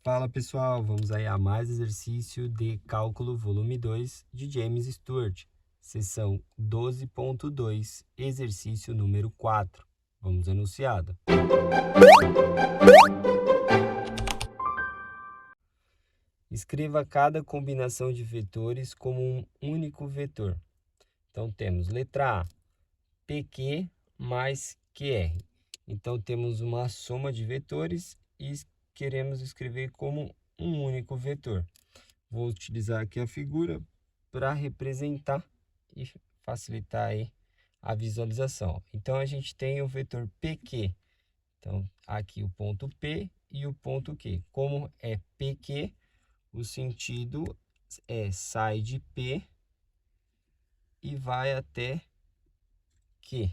Fala pessoal, vamos aí a mais exercício de cálculo volume 2 de James Stewart, seção 12.2, exercício número 4. Vamos ao enunciado. Escreva cada combinação de vetores como um único vetor. Então temos letra A, PQ mais QR. Então temos uma soma de vetores e queremos escrever como um único vetor. Vou utilizar aqui a figura para representar e facilitar aí a visualização. Então, a gente tem o vetor PQ. Então, aqui o ponto P e o ponto Q. Como é PQ, o sentido sai de P e vai até Q.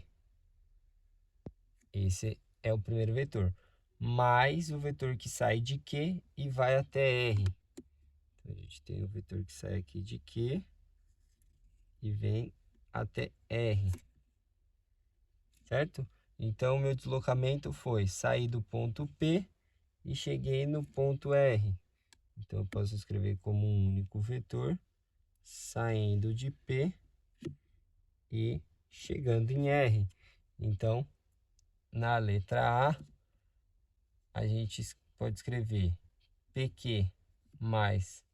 Esse é o primeiro vetor. Mais o vetor que sai de Q e vai até R. Então, a gente tem o vetor que sai aqui de Q e vem até R, certo? Então, meu deslocamento foi sair do ponto P e cheguei no ponto R. Então, eu posso escrever como um único vetor, saindo de P e chegando em R. Então, na letra A gente pode escrever PQ mais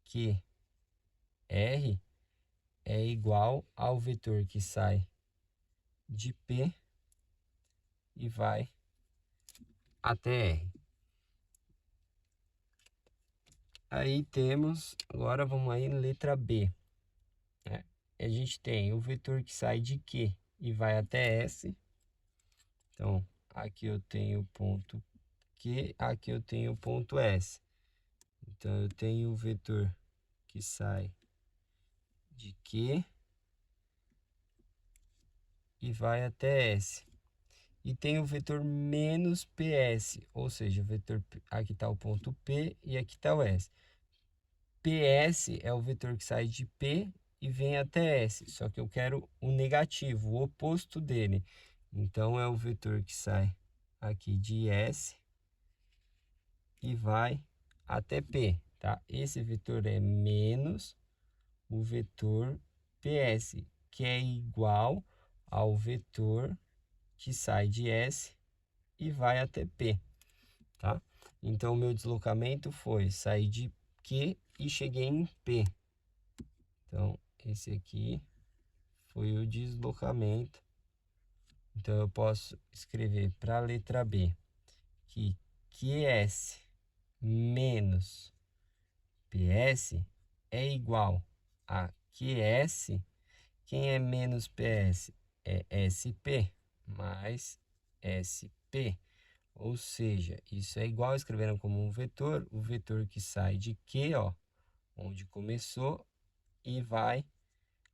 QR é igual ao vetor que sai de P e vai até R. Aí temos, agora vamos aí na letra B. Né? A gente tem o vetor que sai de Q e vai até S. Então, aqui eu tenho o ponto Q, aqui eu tenho o ponto S. Então, eu tenho o vetor que sai de Q e vai até S. E tem o vetor menos PS, ou seja, o vetor, aqui está o ponto P e aqui está o S. PS é o vetor que sai de P e vem até S, só que eu quero o negativo, o oposto dele. Então, é o vetor que sai aqui de S e vai até P, tá? Esse vetor é menos o vetor PS, que é igual ao vetor que sai de S e vai até P, tá? Então, o meu deslocamento foi sair de Q e cheguei em P. Então, esse aqui foi o deslocamento. Então, eu posso escrever para a letra B que QS menos PS é igual a QS. Quem é menos PS é SP mais SP. Ou seja, isso é igual escrevendo como um vetor, o vetor que sai de Q, ó, onde começou, e vai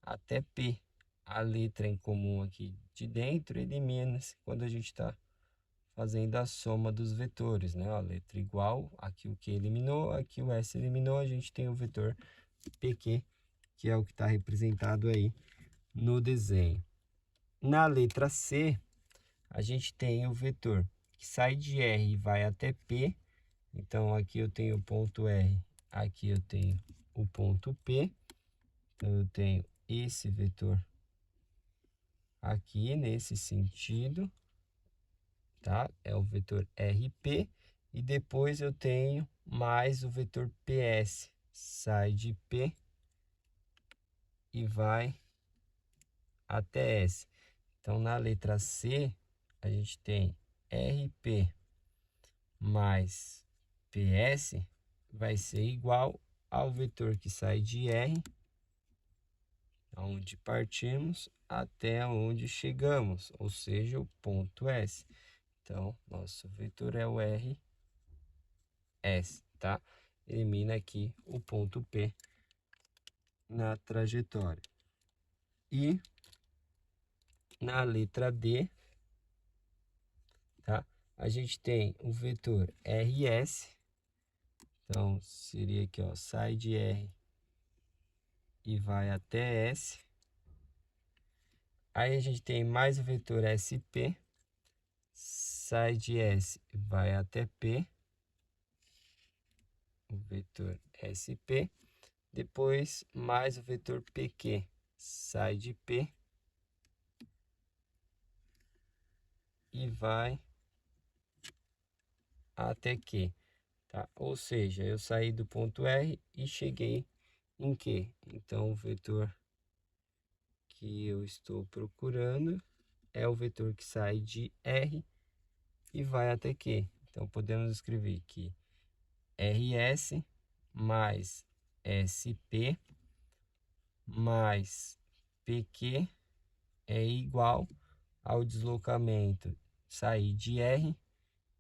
até P. A letra em comum aqui de dentro elimina-se quando a gente está fazendo a soma dos vetores, né? A letra igual, aqui o Q eliminou, aqui o S eliminou, a gente tem o vetor PQ, que é o que está representado aí no desenho. Na letra C, a gente tem o vetor que sai de R e vai até P. Então, aqui eu tenho o ponto R, aqui eu tenho o ponto P. Então, eu tenho esse vetor aqui nesse sentido, tá? É o vetor RP. E depois eu tenho mais o vetor PS, sai de P e vai até S. Então, na letra C, a gente tem RP mais PS vai ser igual ao vetor que sai de R, onde partimos, até onde chegamos, ou seja, o ponto S. Então, nosso vetor é o RS, tá? Elimina aqui o ponto P na trajetória. E na letra D, tá? A gente tem o vetor RS. Então, seria aqui, ó, sai de R e vai até S. Aí a gente tem mais o vetor SP, sai de S e vai até P. vetor SP, depois mais o vetor PQ, sai de P e vai até Q, tá? Ou seja, eu saí do ponto R e cheguei em Q. Então, o vetor que eu estou procurando é o vetor que sai de R e vai até Q. Então, podemos escrever que RS mais SP mais PQ é igual ao deslocamento sair de R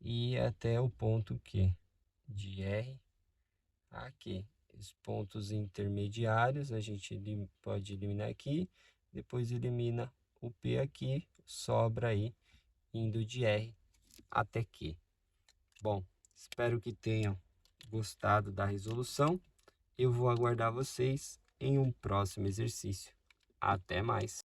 e ir até o ponto Q, de R a Q. Os pontos intermediários a gente pode eliminar aqui, depois elimina o P aqui, sobra aí indo de R até Q. Bom, espero que tenham gostado da resolução. Eu vou aguardar vocês em um próximo exercício. Até mais!